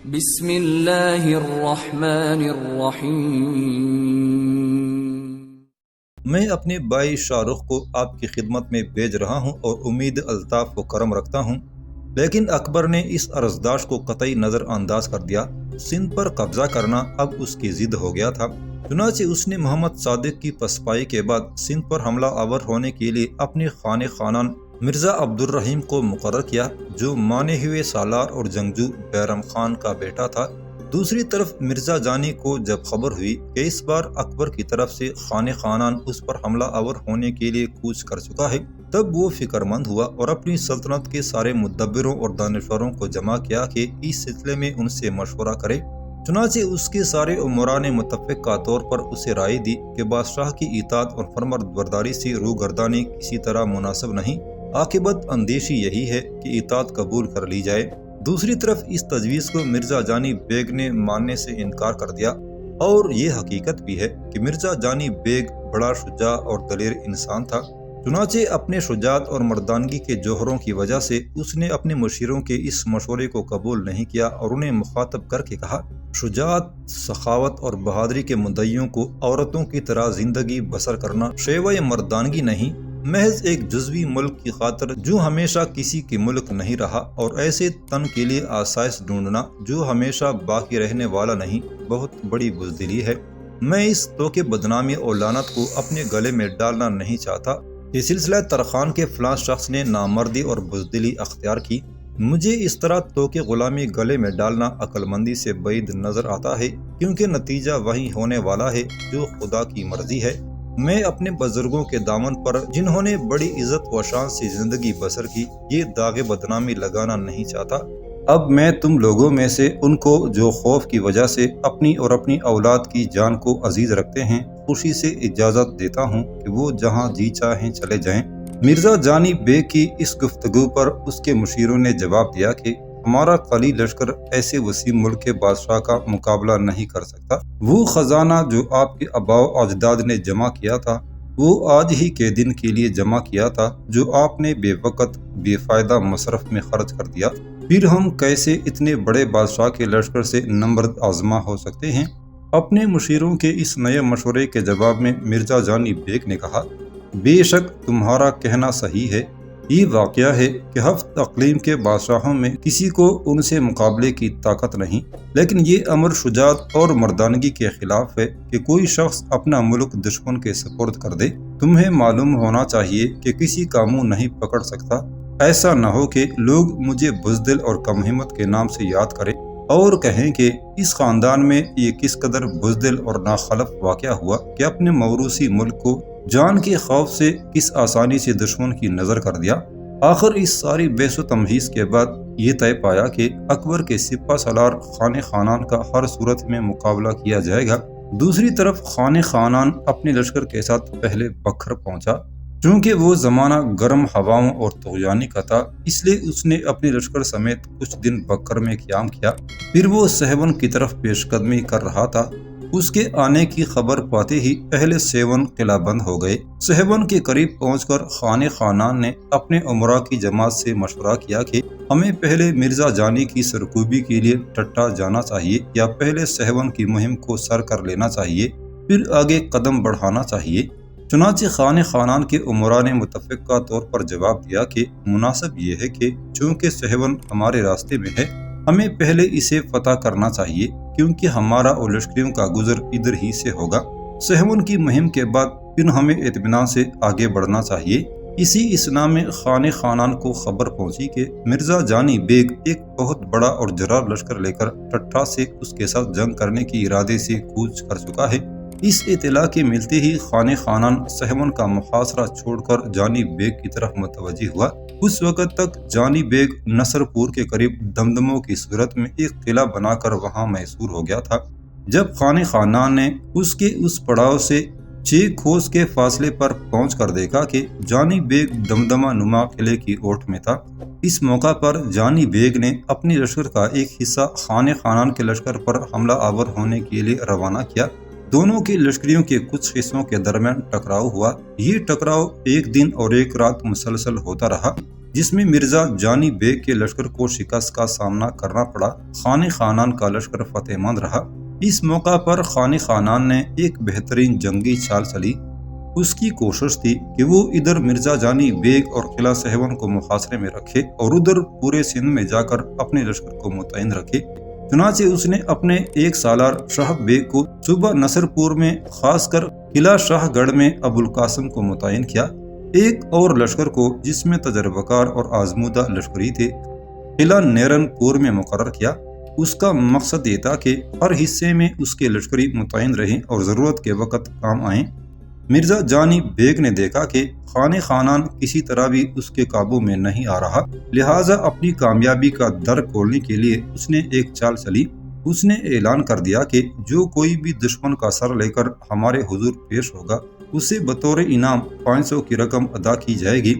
بسم اللہ الرحمن الرحیم۔ میں اپنے بھائی شاہ رخ کو آپ کی خدمت میں بھیج رہا ہوں اور امید الطاف و کرم رکھتا ہوں، لیکن اکبر نے اس عرضداشت کو قطعی نظر انداز کر دیا۔ سندھ پر قبضہ کرنا اب اس کی ضد ہو گیا تھا، چنانچہ اس نے محمد صادق کی پسپائی کے بعد سندھ پر حملہ آور ہونے کے لیے اپنے خانان مرزا عبد الرحیم کو مقرر کیا، جو مانے ہوئے سالار اور جنگجو بیرم خان کا بیٹا تھا۔ دوسری طرف مرزا جانی کو جب خبر ہوئی کہ اس بار اکبر کی طرف سے خانان اس پر حملہ آور ہونے کے لیے کوچ کر چکا ہے، تب وہ فکر مند ہوا اور اپنی سلطنت کے سارے مدبروں اور دانشوروں کو جمع کیا کہ اس سلسلے میں ان سے مشورہ کرے۔ چنانچہ اس کے سارے امراء نے متفقہ طور پر اسے رائے دی کہ بادشاہ کی اطاعت اور فرمانبرداری سے روگردانی کسی طرح مناسب نہیں، عاقبت اندیشی یہی ہے کہ اطاعت قبول کر لی جائے۔ دوسری طرف اس تجویز کو مرزا جانی بیگ نے ماننے سے انکار کر دیا، اور یہ حقیقت بھی ہے کہ مرزا جانی بیگ بڑا شجاع اور دلیر انسان تھا۔ چنانچہ اپنے شجاعت اور مردانگی کے جوہروں کی وجہ سے اس نے اپنے مشیروں کے اس مشورے کو قبول نہیں کیا اور انہیں مخاطب کر کے کہا، شجاعت، سخاوت اور بہادری کے مدعیوں کو عورتوں کی طرح زندگی بسر کرنا شیوہ مردانگی نہیں، محض ایک جزوی ملک کی خاطر جو ہمیشہ کسی کے ملک نہیں رہا، اور ایسے تن کے لیے آسائش ڈھونڈنا جو ہمیشہ باقی رہنے والا نہیں، بہت بڑی بزدلی ہے۔ میں اس توقع بدنامی اور لعنت کو اپنے گلے میں ڈالنا نہیں چاہتا کہ سلسلہ ترخان کے فلاں شخص نے نامردی اور بزدلی اختیار کی۔ مجھے اس طرح توقع غلامی گلے میں ڈالنا عقل مندی سے بعید نظر آتا ہے، کیونکہ نتیجہ وہی ہونے والا ہے جو خدا کی مرضی ہے۔ میں اپنے بزرگوں کے دامن پر، جنہوں نے بڑی عزت و شان سے زندگی بسر کی، یہ داغ بدنامی لگانا نہیں چاہتا۔ اب میں تم لوگوں میں سے ان کو جو خوف کی وجہ سے اپنی اور اپنی اولاد کی جان کو عزیز رکھتے ہیں، خوشی سے اجازت دیتا ہوں کہ وہ جہاں جی چاہیں چلے جائیں۔ مرزا جانی بیگ کی اس گفتگو پر اس کے مشیروں نے جواب دیا کہ ہمارا قلی لشکر ایسے وسیع ملک کے بادشاہ کا مقابلہ نہیں کر سکتا۔ وہ خزانہ جو آپ کے آباء و اجداد نے جمع کیا تھا، وہ آج ہی کے دن کے لیے جمع کیا تھا، جو آپ نے بے وقت بے فائدہ مصرف میں خرچ کر دیا۔ پھر ہم کیسے اتنے بڑے بادشاہ کے لشکر سے نمرد آزما ہو سکتے ہیں؟ اپنے مشیروں کے اس نئے مشورے کے جواب میں مرزا جانی بیگ نے کہا، بے شک تمہارا کہنا صحیح ہے۔ یہ واقعہ ہے کہ 7 اقلیم کے بادشاہوں میں کسی کو ان سے مقابلے کی طاقت نہیں، لیکن یہ امر شجاعت اور مردانگی کے خلاف ہے کہ کوئی شخص اپنا ملک دشمن کے سپرد کر دے۔ تمہیں معلوم ہونا چاہیے کہ کسی کا منہ نہیں پکڑ سکتا۔ ایسا نہ ہو کہ لوگ مجھے بزدل اور کم ہمت کے نام سے یاد کریں اور کہیں کہ اس خاندان میں یہ کس قدر بزدل اور ناخلف واقعہ ہوا کہ اپنے موروثی ملک کو جان کے خوف سے کس آسانی سے دشمن کی نظر کر دیا۔ آخر اس ساری بحث و تمہیز کے بعد یہ طے پایا کہ اکبر کے سپہ سالار خانان کا ہر صورت میں مقابلہ کیا جائے گا۔ دوسری طرف خانان اپنے لشکر کے ساتھ پہلے بکھر پہنچا۔ چونکہ وہ زمانہ گرم ہواؤں اور طغیانی کا تھا، اس لیے اس نے اپنے لشکر سمیت کچھ دن بکر میں قیام کیا۔ پھر وہ سہون کی طرف پیش قدمی کر رہا تھا۔ اس کے آنے کی خبر پاتے ہی اہل سیون قلعہ بند ہو گئے۔ سہون کے قریب پہنچ کر خانان نے اپنے امراء کی جماعت سے مشورہ کیا کہ ہمیں پہلے مرزا جانی کی سرکوبی کے لیے ٹٹا جانا چاہیے، یا پہلے سہون کی مہم کو سر کر لینا چاہیے، پھر آگے قدم بڑھانا چاہیے۔ چنانچہ خانان کے امراء نے متفقہ طور پر جواب دیا کہ مناسب یہ ہے کہ چونکہ سہون ہمارے راستے میں ہے، ہمیں پہلے اسے فتح کرنا چاہیے، کیونکہ ہمارا اور لشکریوں کا گزر ادھر ہی سے ہوگا۔ سہون کی مہم کے بعد پھر ہمیں اطمینان سے آگے بڑھنا چاہیے۔ اسی اسنا میں خانان کو خبر پہنچی کہ مرزا جانی بیگ ایک بہت بڑا اور جرار لشکر لے کر ٹٹھا سے اس کے ساتھ جنگ کرنے کے ارادے سے کوچ کر چکا ہے۔ اس اطلاع کے ملتے ہی خانان سہون کا محاصرہ چھوڑ کر جانی بیگ کی طرف متوجہ ہوا۔ اس وقت تک جانی بیگ نصر پور کے قریب دمدموں کی صورت میں ایک قلعہ بنا کر وہاں محصور ہو گیا تھا۔ جب خانان نے اس کے اس پڑاؤ سے 6 کوس کے فاصلے پر پہنچ کر دیکھا کہ جانی بیگ دمدمہ نما قلعے کی اوٹ میں تھا، اس موقع پر جانی بیگ نے اپنی لشکر کا ایک حصہ خانان کے لشکر پر حملہ آور ہونے کے لیے روانہ کیا۔ دونوں کے لشکریوں کے کچھ حصوں کے درمیان ٹکراؤ ہوا۔ یہ ٹکراؤ 1 دن اور 1 رات مسلسل ہوتا رہا، جس میں مرزا جانی بیگ کے لشکر کو شکست کا سامنا کرنا پڑا۔ خانِ خانان کا لشکر فتح مند رہا۔ اس موقع پر خانِ خانان نے ایک بہترین جنگی چال چلی۔ اس کی کوشش تھی کہ وہ ادھر مرزا جانی بیگ اور قلعہ سہون کو محاصرے میں رکھے اور ادھر پورے سندھ میں جا کر اپنے لشکر کو متعین رکھے۔ چنانچہ اس نے اپنے ایک سالار شاہ بیگ کو صوبہ نصر پور میں، خاص کر قلعہ شاہ گڑھ میں ابو القاسم کو متعین کیا۔ ایک اور لشکر کو، جس میں تجربہ کار اور آزمودہ لشکری تھے، قلعہ نیرن پور میں مقرر کیا۔ اس کا مقصد یہ تھا کہ ہر حصے میں اس کے لشکری متعین رہیں اور ضرورت کے وقت کام آئیں۔ مرزا جانی بیگ نے دیکھا کہ خانِ خانان کسی طرح بھی اس کے قابو میں نہیں آ رہا، لہٰذا اپنی کامیابی کا در کھولنے کے لیے اس نے ایک چال چلی۔ اس نے اعلان کر دیا کہ جو کوئی بھی دشمن کا سر لے کر ہمارے حضور پیش ہوگا، اسے بطور انعام 500 کی رقم ادا کی جائے گی۔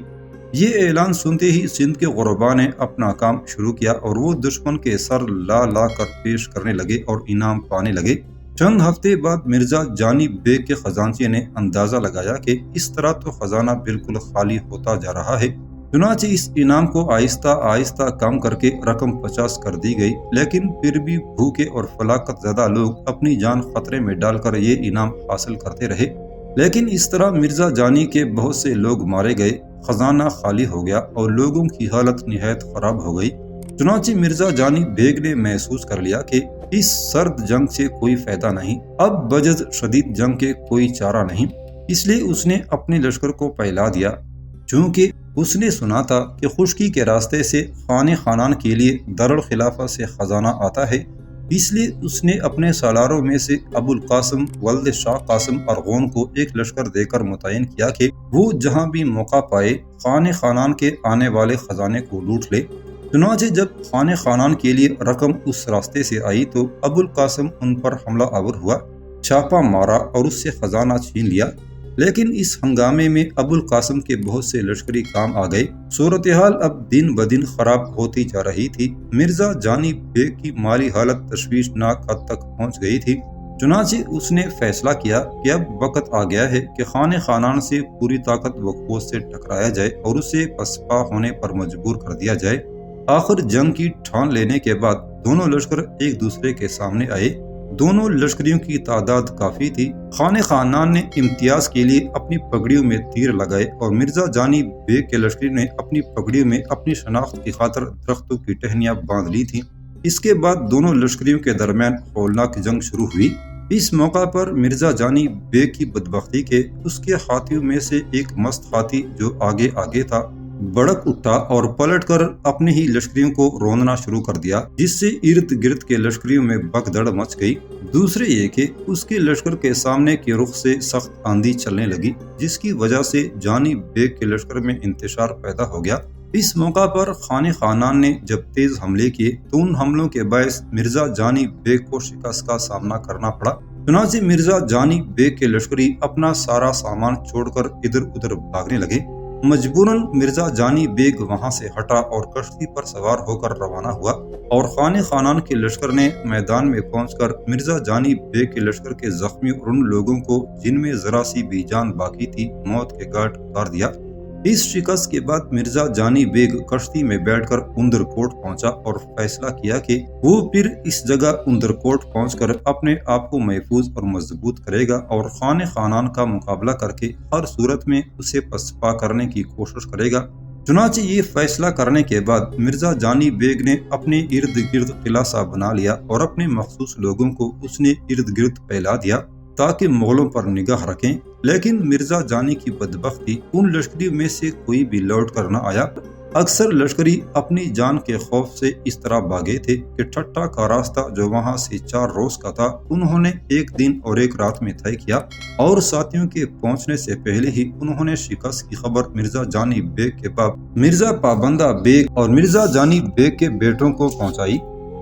یہ اعلان سنتے ہی سندھ کے غربا نے اپنا کام شروع کیا اور وہ دشمن کے سر لا لا کر پیش کرنے لگے اور انعام پانے لگے۔ چند ہفتے بعد مرزا جانی بیگ کے خزانچی نے اندازہ لگایا کہ اس طرح تو خزانہ بالکل خالی ہوتا جا رہا ہے۔ چنانچہ اس انعام کو آہستہ آہستہ کم کر کے رقم 50 کر دی گئی، لیکن پھر بھی بھوکے اور فلاکت زدہ لوگ اپنی جان خطرے میں ڈال کر یہ انعام حاصل کرتے رہے۔ لیکن اس طرح مرزا جانی کے بہت سے لوگ مارے گئے، خزانہ خالی ہو گیا اور لوگوں کی حالت نہایت خراب ہو گئی۔ چنانچہ مرزا جانی بیگ نے محسوس کر لیا کہ اس سرد جنگ سے کوئی فائدہ نہیں، اب بجز شدید جنگ کے کوئی چارہ نہیں۔ اس لیے اس نے اپنے لشکر کو پھیلا دیا۔ چونکہ اس نے سنا تھا کہ خشکی کے راستے سے خانِ خانان کے لیے دارالخلافہ سے خزانہ آتا ہے، اس لیے اس نے اپنے سالاروں میں سے ابو القاسم ولد شاہ قاسم ارغون کو ایک لشکر دے کر متعین کیا کہ وہ جہاں بھی موقع پائے خانِ خانان کے آنے والے خزانے کو لوٹ لے۔ چنانچہ جب خانِ خانان کے لیے رقم اس راستے سے آئی تو ابو القاسم ان پر حملہ آور ہوا، چھاپا مارا اور اس سے خزانہ چھین لیا۔ لیکن اس ہنگامے میں ابو القاسم کے بہت سے لشکری کام آ گئے۔ صورتحال اب دن بدن خراب ہوتی جا رہی تھی۔ مرزا جانی بیگ کی مالی حالت تشویشناک حد تک پہنچ گئی تھی۔ چنانچہ اس نے فیصلہ کیا کہ اب وقت آ گیا ہے کہ خانِ خانان سے پوری طاقت و قوت سے ٹکرایا جائے اور اسے پسپا ہونے پر مجبور کر دیا جائے۔ آخر جنگ کی ٹھان لینے کے بعد دونوں لشکر ایک دوسرے کے سامنے آئے۔ دونوں لشکریوں کی تعداد کافی تھی۔ خانِ خانان نے امتیاز کے لیے اپنی پگڑیوں میں تیر لگائے اور مرزا جانی بیگ کے لشکری نے اپنی پگڑیوں میں اپنی شناخت کی خاطر درختوں کی ٹہنیاں باندھ لی تھیں۔ اس کے بعد دونوں لشکریوں کے درمیان ہولناک جنگ شروع ہوئی۔ اس موقع پر مرزا جانی بیگ کی بدبختی کہ اس کے ہاتھیوں میں سے ایک مست ہاتھی جو آگے تھا بڑک اٹھا اور پلٹ کر اپنے ہی لشکریوں کو روندنا شروع کر دیا، جس سے ارد گرد کے لشکریوں میں بھگدڑ مچ گئی۔ دوسرے یہ کہ اس کے لشکر کے سامنے کے رخ سے سخت آندھی چلنے لگی، جس کی وجہ سے جانی بیگ کے لشکر میں انتشار پیدا ہو گیا۔ اس موقع پر خانِ خانان نے جب تیز حملے کیے تو ان حملوں کے باعث مرزا جانی بیگ کو شکست کا سامنا کرنا پڑا۔ چنانچہ مرزا جانی بیگ کے لشکری اپنا سارا سامان چھوڑ کر ادھر ادھر بھاگنے لگے۔ مجبوراً مرزا جانی بیگ وہاں سے ہٹا اور کشتی پر سوار ہو کر روانہ ہوا، اور خانِ خانان کے لشکر نے میدان میں پہنچ کر مرزا جانی بیگ کے لشکر کے زخمی اور ان لوگوں کو جن میں ذرا سی بھی جان باقی تھی موت کے گھاٹ اتار دیا۔ اس شکست کے بعد مرزا جانی بیگ کشتی میں بیٹھ کر اندرکوٹ پہنچا اور فیصلہ کیا کہ وہ پھر اس جگہ اندرکوٹ پہنچ کر اپنے آپ کو محفوظ اور مضبوط کرے گا اور خانِ خانان کا مقابلہ کر کے ہر صورت میں اسے پسپا کرنے کی کوشش کرے گا۔ چنانچہ یہ فیصلہ کرنے کے بعد مرزا جانی بیگ نے اپنے ارد گرد قلعہ سا بنا لیا اور اپنے مخصوص لوگوں کو اس نے ارد گرد پھیلا دیا تاکہ مغلوں پر نگاہ رکھیں۔ لیکن مرزا جانی کی بدبختی ان لشکریوں میں سے کوئی بھی لوٹ کر نہ آیا۔ اکثر لشکری اپنی جان کے خوف سے اس طرح بھاگے تھے کہ ٹھٹا کا راستہ جو وہاں سے 4 روز کا تھا انہوں نے 1 دن اور 1 رات میں طے کیا، اور ساتھیوں کے پہنچنے سے پہلے ہی انہوں نے شکست کی خبر مرزا جانی بیگ کے باپ مرزا پابندہ بیگ اور مرزا جانی بیگ کے بیٹوں کو پہنچائی۔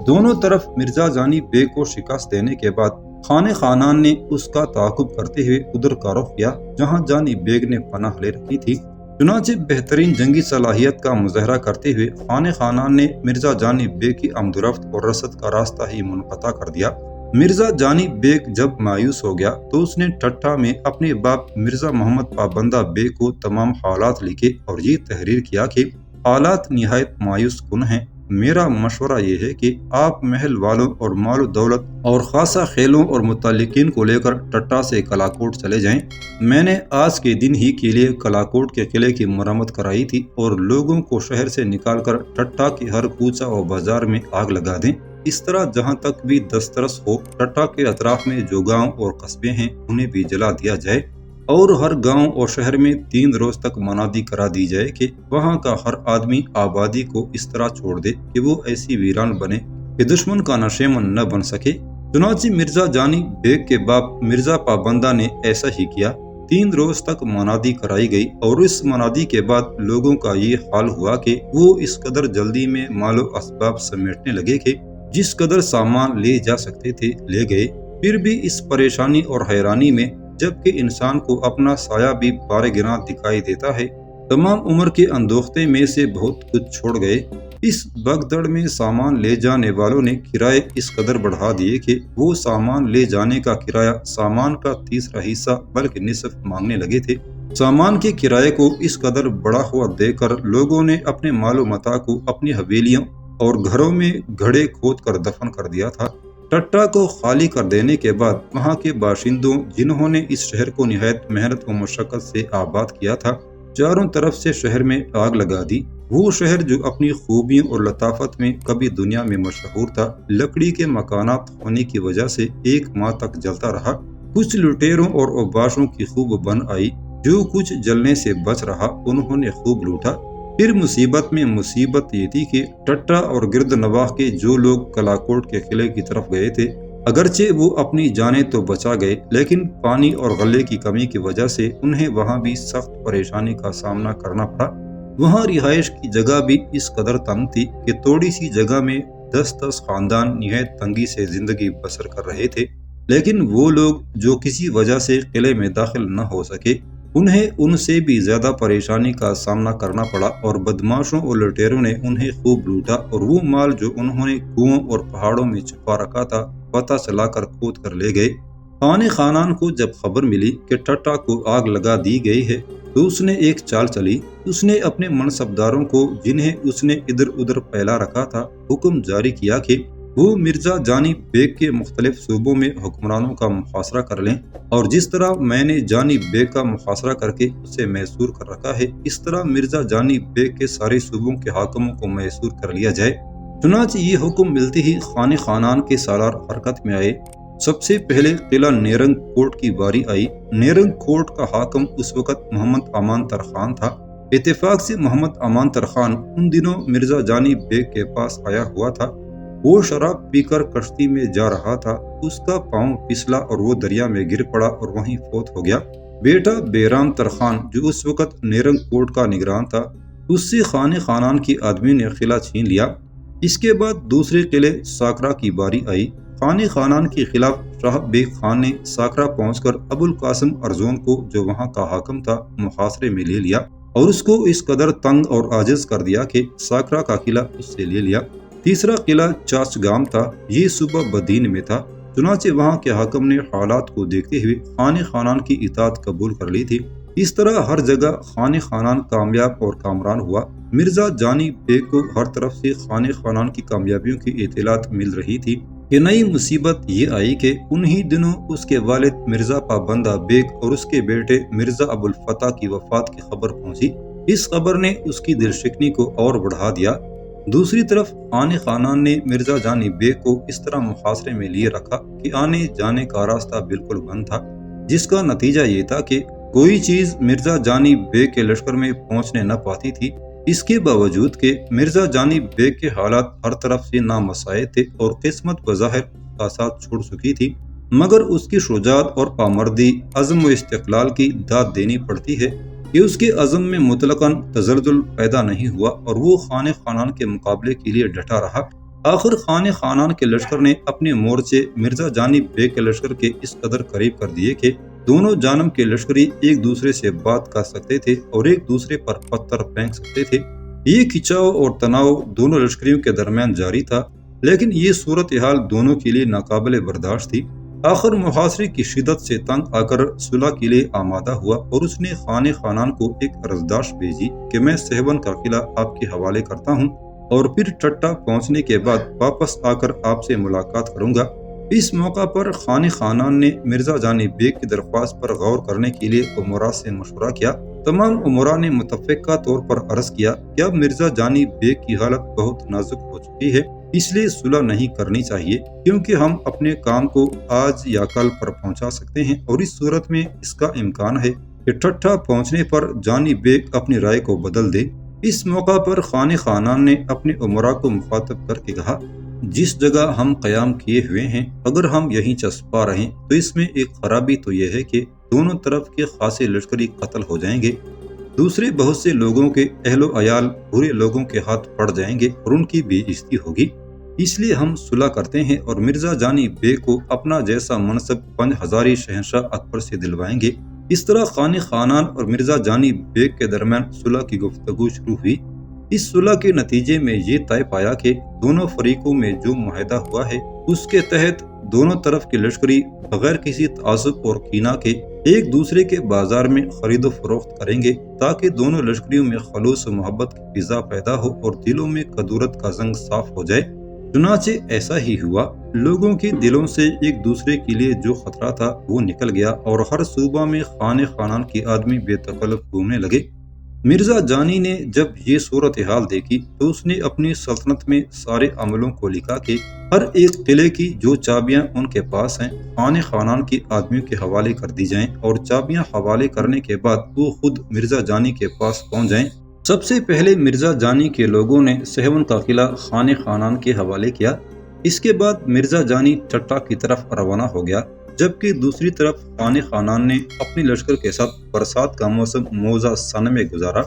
دونوں طرف مرزا جانی بیگ کو شکست دینے کے بعد خانِ خانان نے اس کا تعاقب کرتے ہوئے ادھر کا رخ کیا جہاں جانی بیگ نے پناہ لے رکھی تھی۔ چنانچہ بہترین جنگی صلاحیت کا مظاہرہ کرتے ہوئے خانِ خانان نے مرزا جانی بیگ کی آمد و رفت اور رسد کا راستہ ہی منقطع کر دیا۔ مرزا جانی بیگ جب مایوس ہو گیا تو اس نے ٹھٹھا میں اپنے باپ مرزا محمد پابندہ بیگ کو تمام حالات لکھے اور یہ تحریر کیا کہ حالات نہایت مایوس کن ہیں۔ میرا مشورہ یہ ہے کہ آپ محل والوں اور مال و دولت اور خاصہ خیلوں اور متعلقین کو لے کر ٹٹا سے کلاکوٹ چلے جائیں۔ میں نے آج کے دن ہی کے لیے کلاکوٹ کے قلعے کی مرمت کرائی تھی اور لوگوں کو شہر سے نکال کر ٹٹا کے ہر کوچہ و بازار میں آگ لگا دیں۔ اس طرح جہاں تک بھی دسترس ہو ٹٹا کے اطراف میں جو گاؤں اور قصبے ہیں انہیں بھی جلا دیا جائے اور ہر گاؤں اور شہر میں 3 روز تک منادی کرا دی جائے کہ وہاں کا ہر آدمی آبادی کو اس طرح چھوڑ دے کہ وہ ایسی ویران بنے کہ دشمن کا نشیمن نہ بن سکے۔ چنانچہ مرزا جانی بیگ کے باپ مرزا پابندہ نے ایسا ہی کیا۔ 3 روز تک منادی کرائی گئی اور اس منادی کے بعد لوگوں کا یہ حال ہوا کہ وہ اس قدر جلدی میں مال و اسباب سمیٹنے لگے کہ جس قدر سامان لے جا سکتے تھے لے گئے۔ پھر بھی اس پریشانی اور حیرانی میں جبکہ انسان کو اپنا سایہ بھی بار گراں دکھائی دیتا ہے، تمام عمر کے اندوختے میں سے بہت کچھ چھوڑ گئے۔ اس بھگدڑ میں سامان لے جانے والوں نے کرائے اس قدر بڑھا دیے کہ وہ سامان لے جانے کا کرایہ سامان کا 1/3 حصہ بلکہ نصف مانگنے لگے تھے۔ سامان کے کرائے کو اس قدر بڑا ہوا دے کر لوگوں نے اپنے مال و متاع کو اپنی حویلیوں اور گھروں میں گھڑے کھود کر دفن کر دیا تھا۔ ٹٹا کو خالی کر دینے کے بعد وہاں کے باشندوں جنہوں نے اس شہر کو نہایت محنت و مشقت سے آباد کیا تھا، چاروں طرف سے شہر میں آگ لگا دی۔ وہ شہر جو اپنی خوبیوں اور لطافت میں کبھی دنیا میں مشہور تھا، لکڑی کے مکانات ہونے کی وجہ سے 1 ماہ تک جلتا رہا۔ کچھ لٹیروں اور اوباشوں کی خوب بن آئی، جو کچھ جلنے سے بچ رہا انہوں نے خوب لوٹا۔ پھر مصیبت میں مصیبت یہ تھی کہ ٹٹا اور گرد نواح کے جو لوگ کلاکوٹ کے قلعے کی طرف گئے تھے، اگرچہ وہ اپنی جانیں تو بچا گئے لیکن پانی اور غلے کی کمی کی وجہ سے انہیں وہاں بھی سخت پریشانی کا سامنا کرنا پڑا۔ وہاں رہائش کی جگہ بھی اس قدر تنگ تھی کہ تھوڑی سی جگہ میں 10 خاندان نہایت تنگی سے زندگی بسر کر رہے تھے۔ لیکن وہ لوگ جو کسی وجہ سے قلعے میں داخل نہ ہو سکے، انہیں ان سے بھی زیادہ پریشانی کا سامنا کرنا پڑا اور بدماشوں اور لٹیروں نے انہیں خوب لوٹا اور وہ مال جو انہوں نے کنووں اور پہاڑوں میں چھپا رکھا تھا پتہ چلا کر کھود کر لے گئے۔ خان خانان کو جب خبر ملی کہ ٹٹا کو آگ لگا دی گئی ہے تو اس نے ایک چال چلی۔ اس نے اپنے منصبداروں کو جنہیں اس نے ادھر ادھر پھیلا رکھا تھا حکم جاری کیا کہ وہ مرزا جانی بیگ کے مختلف صوبوں میں حکمرانوں کا محاصرہ کر لیں، اور جس طرح میں نے جانی بیگ کا محاصرہ کر کے اسے محصور کر رکھا ہے اس طرح مرزا جانی بیگ کے سارے صوبوں کے حاکموں کو محصور کر لیا جائے۔ چنانچہ یہ حکم ملتے ہی خان خانان کے سالار حرکت میں آئے۔ سب سے پہلے قلعہ نیرنگ کوٹ کی باری آئی۔ نیرنگ کوٹ کا حاکم اس وقت محمد امان تر خان تھا۔ اتفاق سے محمد امان تر خان ان دنوں مرزا جانی بیگ کے پاس آیا ہوا تھا۔ وہ شراب پی کر کشتی میں جا رہا تھا، اس کا پاؤں پھسلا اور وہ دریا میں گر پڑا اور وہیں فوت ہو گیا۔ بیٹا بیرام تر خان جو اس وقت نیرنگ کوٹ کا نگران تھا، اس سے خان خانان کی آدمی نے قلعہ چھین لیا۔ اس کے بعد دوسرے قلعے ساکرا کی باری آئی۔ خان خانان کے خلاف شاہ بیگ خان نے ساکرا پہنچ کر ابو القاسم ارزون کو جو وہاں کا حاکم تھا محاصرے میں لے لیا اور اس کو اس قدر تنگ اور عاجز کر دیا کہ ساکرا کا قلعہ اس سے لے لیا۔ تیسرا قلعہ چاچ گام تھا، یہ صوبہ بدین میں تھا۔ چنانچہ وہاں کے حاکم نے حالات کو دیکھتے ہوئے خان خانان کی اطاعت قبول کر لی تھی۔ اس طرح ہر جگہ خان خانان کامیاب اور کامران ہوا۔ مرزا جانی بیگ کو ہر طرف سے خان خانان کی کامیابیوں کی اطلاعات مل رہی تھی کہ نئی مصیبت یہ آئی کہ انہی دنوں اس کے والد مرزا پابندہ بیگ اور اس کے بیٹے مرزا ابو الفتح کی وفات کی خبر پہنچی۔ اس خبر نے اس کی دل شکنی کو اور بڑھا دیا۔ دوسری طرف خان خانان نے مرزا جانی بیگ کو اس طرح محاصرے میں لیے رکھا کہ آنے جانے کا راستہ بالکل بند تھا، جس کا نتیجہ یہ تھا کہ کوئی چیز مرزا جانی بیگ کے لشکر میں پہنچنے نہ پاتی تھی۔ اس کے باوجود کہ مرزا جانی بیگ کے حالات ہر طرف سے نامساعد تھے اور قسمت بظاہر کا ساتھ چھوڑ چکی تھی، مگر اس کی شجاعت اور پامردی، عزم و استقلال کی داد دینی پڑتی ہے کہ اس کے عزم میں مطلقاً تزلزل پیدا نہیں ہوا اور وہ خان خانان کے مقابلے کے لیے ڈٹا رہا۔ آخر خان خانان کے لشکر نے اپنے مورچے مرزا جانی بیگ کے لشکر کے اس قدر قریب کر دیے کہ دونوں جانب کے لشکری ایک دوسرے سے بات کر سکتے تھے اور ایک دوسرے پر پتھر پھینک سکتے تھے۔ یہ کھچاؤ اور تناؤ دونوں لشکریوں کے درمیان جاری تھا، لیکن یہ صورتحال دونوں کے لیے ناقابل برداشت تھی۔ آخر محاصرے کی شدت سے تنگ آ کر صلح کے لیے آمادہ ہوا اور اس نے خانِ خانان کو ایک عرضداشت بھیجی کہ میں سہون کا قلعہ آپ کے حوالے کرتا ہوں اور پھر ٹھٹھہ پہنچنے کے بعد واپس آ کر آپ سے ملاقات کروں گا۔ اس موقع پر خانِ خانان نے مرزا جانی بیگ کی درخواست پر غور کرنے کے لیے امراء سے مشورہ کیا۔ تمام امراء نے متفقہ طور پر عرض کیا کہ اب مرزا جانی بیگ کی حالت بہت نازک ہو چکی ہے، اس لیے صلح نہیں کرنی چاہیے، کیونکہ ہم اپنے کام کو آج یا کل پر پہنچا سکتے ہیں اور اس صورت میں اس کا امکان ہے کہ ٹھٹھہ پہنچنے پر جانی بیگ اپنی رائے کو بدل دے۔ اس موقع پر خانِ خانان نے اپنے امراء کو مخاطب کر کے کہا، جس جگہ ہم قیام کیے ہوئے ہیں اگر ہم یہیں چسپا رہیں تو اس میں ایک خرابی تو یہ ہے کہ دونوں طرف کے خاصے لشکری قتل ہو جائیں گے، دوسرے بہت سے لوگوں کے اہل و عیال برے لوگوں کے ہاتھ پڑ جائیں گے اور ان کی بے عزتی ہوگی۔ اس لیے ہم صلح کرتے ہیں اور مرزا جانی بیگ کو اپنا جیسا منصب 5000 شہنشاہ اکبر سے دلوائیں گے۔ اس طرح خانِ خانان اور مرزا جانی بیگ کے درمیان صلح کی گفتگو شروع ہوئی۔ اس صلح کے نتیجے میں یہ طے پایا کہ دونوں فریقوں میں جو معاہدہ ہوا ہے اس کے تحت دونوں طرف کے لشکری بغیر کسی تعصب اور کینہ کے ایک دوسرے کے بازار میں خرید و فروخت کریں گے تاکہ دونوں لشکریوں میں خلوص و محبت کی فضا پیدا ہو اور دلوں میں کدورت کا زنگ صاف ہو جائے۔ چنانچہ ایسا ہی ہوا، لوگوں کے دلوں سے ایک دوسرے کے لیے جو خطرہ تھا وہ نکل گیا اور ہر صوبہ میں خانِ خانان کے آدمی بے تکلف گھومنے لگے۔ مرزا جانی نے جب یہ صورتحال دیکھی تو اس نے اپنی سلطنت میں سارے عملوں کو لکھا کہ ہر ایک قلعے کی جو چابیاں ان کے پاس ہیں خانِ خانان کے آدمیوں کے حوالے کر دی جائیں اور چابیاں حوالے کرنے کے بعد وہ خود مرزا جانی کے پاس پہنچ جائیں۔ سب سے پہلے مرزا جانی کے لوگوں نے سہون کا قلعہ خانِ خانان کے حوالے کیا۔ اس کے بعد مرزا جانی ٹھٹھہ کی طرف روانہ ہو گیا، جبکہ دوسری طرف خانِ خانان نے اپنے لشکر کے ساتھ برسات کا موسم موضع سن میں گزارا۔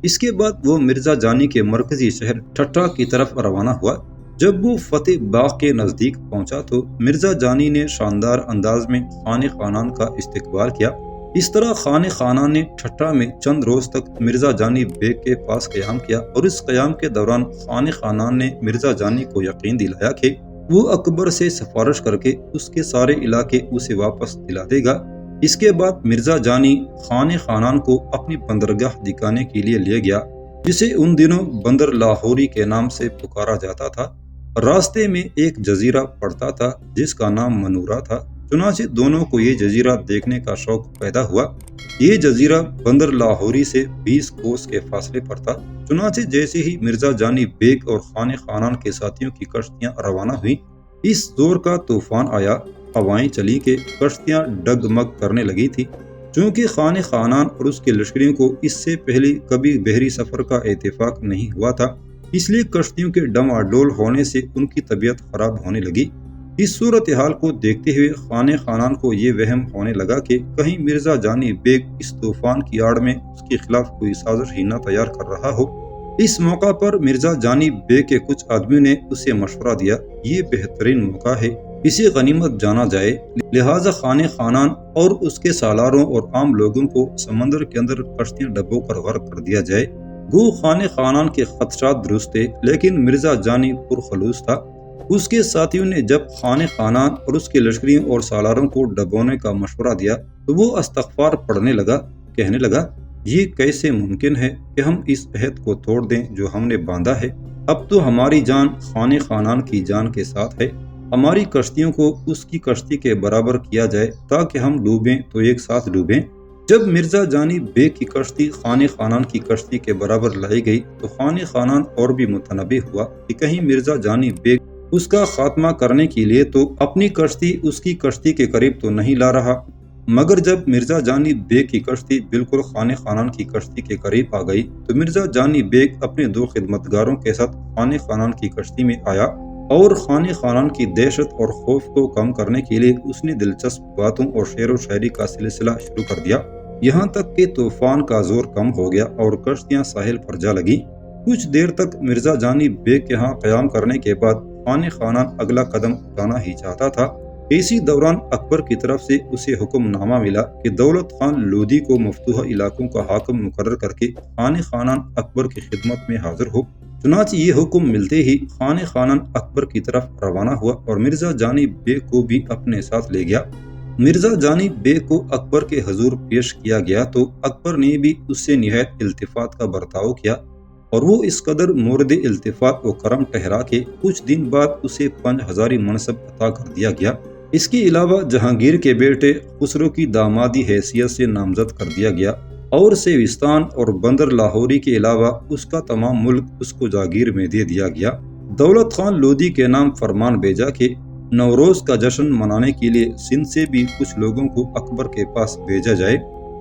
اس کے بعد وہ مرزا جانی کے مرکزی شہر ٹھٹھہ کی طرف روانہ ہوا۔ جب وہ فتح باغ کے نزدیک پہنچا تو مرزا جانی نے شاندار انداز میں خانِ خانان کا استقبال کیا۔ اس طرح خانِ خانان نے ٹھٹھہ میں چند روز تک مرزا جانی بیگ کے پاس قیام کیا اور اس قیام کے دوران خانِ خانان نے مرزا جانی کو یقین دلایا کہ وہ اکبر سے سفارش کر کے اس کے سارے علاقے اسے واپس دلا دے گا۔ اس کے بعد مرزا جانی خانِ خانان کو اپنی بندرگاہ دکھانے کے لیے لے گیا، جسے ان دنوں بندر لاہوری کے نام سے پکارا جاتا تھا۔ راستے میں ایک جزیرہ پڑتا تھا جس کا نام منورہ تھا، چنانچہ دونوں کو یہ جزیرہ دیکھنے کا شوق پیدا ہوا۔ یہ جزیرہ بندر لاہوری سے 20 کوس کے فاصلے پر تھا۔ چنانچہ جیسے ہی مرزا جانی بیگ اور خانِ خانان کے ساتھیوں کی کشتیاں روانہ ہوئیں، اس زور کا طوفان آیا، ہوائیں چلی کہ کشتیاں ڈگمگ کرنے لگی تھی۔ چونکہ خانِ خانان اور اس کے لشکریوں کو اس سے پہلے کبھی بحری سفر کا اتفاق نہیں ہوا تھا، اس لیے کشتیوں کے ڈواڈول ہونے سے ان کی طبیعت خراب ہونے لگی۔ اس صورتحال کو دیکھتے ہوئے خانِ خانان کو یہ وہم ہونے لگا کہ کہیں مرزا جانی بیگ اس طوفان کی آڑ میں اس کے خلاف کوئی سازش ہی نہ تیار کر رہا ہو۔ اس موقع پر مرزا جانی بیگ کے کچھ آدمیوں نے اسے مشورہ دیا، یہ بہترین موقع ہے، اسے غنیمت جانا جائے، لہٰذا خانِ خانان اور اس کے سالاروں اور عام لوگوں کو سمندر کے اندر کشتیاں ڈبو کر غرق کر دیا جائے۔ گو خانِ خانان کے خدشات درست تھے، لیکن مرزا جانی پرخلوص تھا۔ اس کے ساتھیوں نے جب خانِ خانان اور اس کے لشکریوں اور سالاروں کو ڈبونے کا مشورہ دیا تو وہ استغفار پڑھنے لگا، کہنے لگا، یہ کیسے ممکن ہے کہ ہم اس عہد کو توڑ دیں جو ہم نے باندھا ہے؟ اب تو ہماری جان خانِ خانان کی جان کے ساتھ ہے، ہماری کشتیوں کو اس کی کشتی کے برابر کیا جائے تاکہ ہم ڈوبیں تو ایک ساتھ ڈوبیں۔ جب مرزا جانی بیگ کی کشتی خانِ خانان کی کشتی کے برابر لائی گئی تو خانِ خانان اور بھی متنبہ ہوا کہ کہیں مرزا جانی بیگ اس کا خاتمہ کرنے کے لیے تو اپنی کشتی اس کی کشتی کے قریب تو نہیں لا رہا۔ مگر جب مرزا جانی بیگ کی کشتی بالکل خانِ خانان کی کشتی کے قریب آ گئی تو مرزا جانی بیگ اپنے 2 خدمتگاروں کے ساتھ خانِ خانان کی کشتی میں آیا اور خانِ خانان کی دہشت اور خوف کو کم کرنے کے لیے اس نے دلچسپ باتوں اور شعر و شاعری کا سلسلہ شروع کر دیا، یہاں تک کہ طوفان کا زور کم ہو گیا اور کشتیاں ساحل پر جا لگیں۔ کچھ دیر تک مرزا جانی بیگ کے ہاں قیام کرنے کے بعد خانِ خانان اگلا قدم اٹھانا ہی چاہتا تھا۔ اسی دوران اکبر کی طرف سے اسے حکم نامہ ملا کہ دولت خان لودھی کو مفتوحہ علاقوں کا حاکم مقرر کر کے خانِ خانان اکبر کی خدمت میں حاضر ہو۔ چنانچہ یہ حکم ملتے ہی خانِ خانان اکبر کی طرف روانہ ہوا اور مرزا جانی بے کو بھی اپنے ساتھ لے گیا۔ مرزا جانی بے کو اکبر کے حضور پیش کیا گیا تو اکبر نے بھی اس سے نہایت التفات کا برتاؤ کیا اور وہ اس قدر مورد التفات و کرم ٹھہرا کہ کچھ دن بعد اسے 5000 منصب عطا کر دیا گیا۔ اس کے علاوہ جہانگیر کے بیٹے خسرو کی دامادی حیثیت سے نامزد کر دیا گیا اور سیوستان اور بندر لاہوری کے علاوہ اس کا تمام ملک اس کو جاگیر میں دے دیا گیا۔ دولت خان لودھی کے نام فرمان بھیجا کہ نوروز کا جشن منانے کے لیے سندھ سے بھی کچھ لوگوں کو اکبر کے پاس بھیجا جائے۔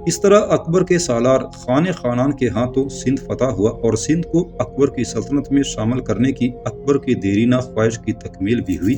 اس طرح اکبر کے سالار خانِ خانان کے ہاتھوں سندھ فتح ہوا اور سندھ کو اکبر کی سلطنت میں شامل کرنے کی اکبر کی دیرینہ خواہش کی تکمیل بھی ہوئی۔